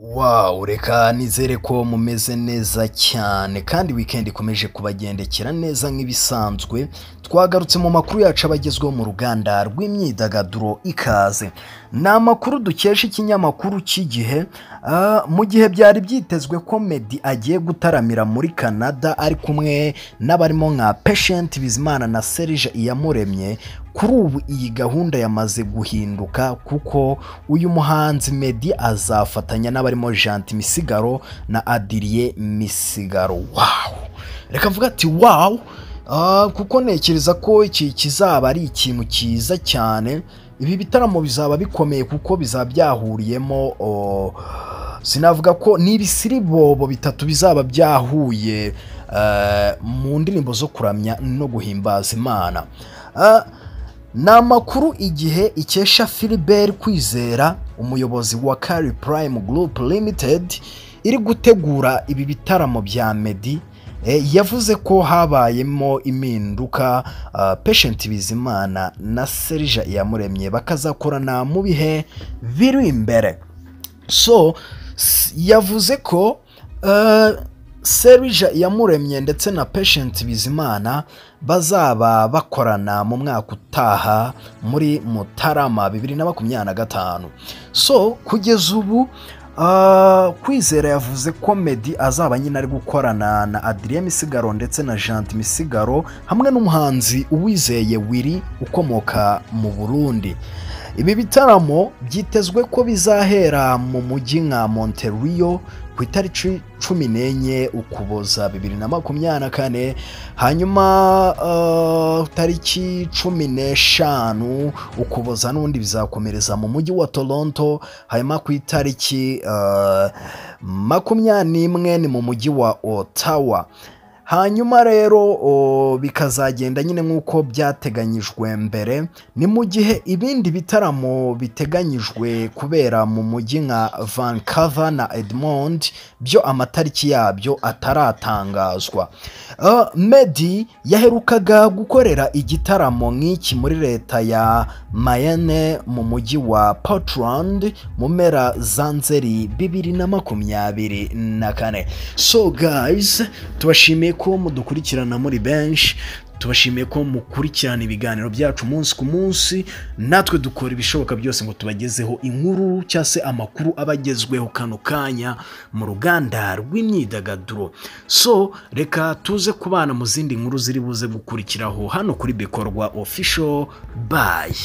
Wow, reka nizere ko mumeze neza cyane kandi weekend ikomeje kubagendekera neza nk'ibisanzwe. Twagarutse mu makuru yacu abagezweho mu ruganda rw'imyidagaduro ikaze. Ni amakuru dukesha ikinyamakuru cy'igihe mu gihe byari byitezwe ko Meddy agiye gutaramira muri Canada ari kumwe n'abarimo nka Patient Bizimana na Serge Iyamuremye. Kuri ubu iyi gahunda yamaze guhinduka kuko uyu muhanzi Meddy azafatanya n'abarimo Gentil Misigaro na Adrien Misigaro. Wow, reka mvuga ati wow, kuko ntekereza ko iki kizaba ari ikintu cyiza cyane. Ibi bitaramo bizaba bikomeye kuko bizaba byahuriyemo sinavuga ko n'ibisiribobo bitatu bizaba byahuye mu ndirimbo zo kuramya no guhimbaza Imana. Ni amakuru igihe ikesha Philbert Kwizera, umuyobozi wa Kari Prime Group Limited iri gutegura ibi bitaramo bya Meddy. Yavuze ko habayemo impinduka, Patient Bizimana na Serge Iyamuremye bakazakorana mu bihe biri imbere. So yavuze ko Serge Iyamuremye ndetse na Patient Bizimana bazaba bakorana mu mwaka utaha muri Mutarama 2025. So kugeza ubu Kwizera yavuze ko Meddy azaba nyine ari gukorana na Adrien Misigaro ndetse na Gentil Misigaro hamwe n'umuhanzi Uwizeye Willy ukomoka mu Burundi. Ibi bitaramo byitezwe ko bizahera mu mujyi nka Montreal ku itariki 14 Ukuboza 2024, hanyuma tariki 15 Ukuboza n'undi bizakomereza mu mujyi wa Toronto, hanyuma ku itariki 21 ni mu mujyi wa Ottawa. Hanyuma rero bikazagenda nyine nk'uko byateganyijwe mbere. Ni mu gihe ibindi bitaramo biteganyijwe kubera mu mujyi nka Vancouver na Edmond byo amatariki yabyo ataratangazwa. Meddy yaherukaga gukorera igitaramo nk'iki muri leta ya Maine mu mujyi wa Portland mu mpera za Nzeri 2024. So guys, tubashimiye ko mudukurikirana muri benshi, tubashimiye ko mukurikirana ibiganiro byacu umunsi ku munsi. Natwe dukora ibishoboka byose ngo tubagezeho inkuru cyase amakuru abagezweho kano kanya mu ruganda rw'imyidagaduro. So reka tuze kubana mu zindi nkuru ziri buze gukurikiraho hano kuri Bikorwa Official. Bye.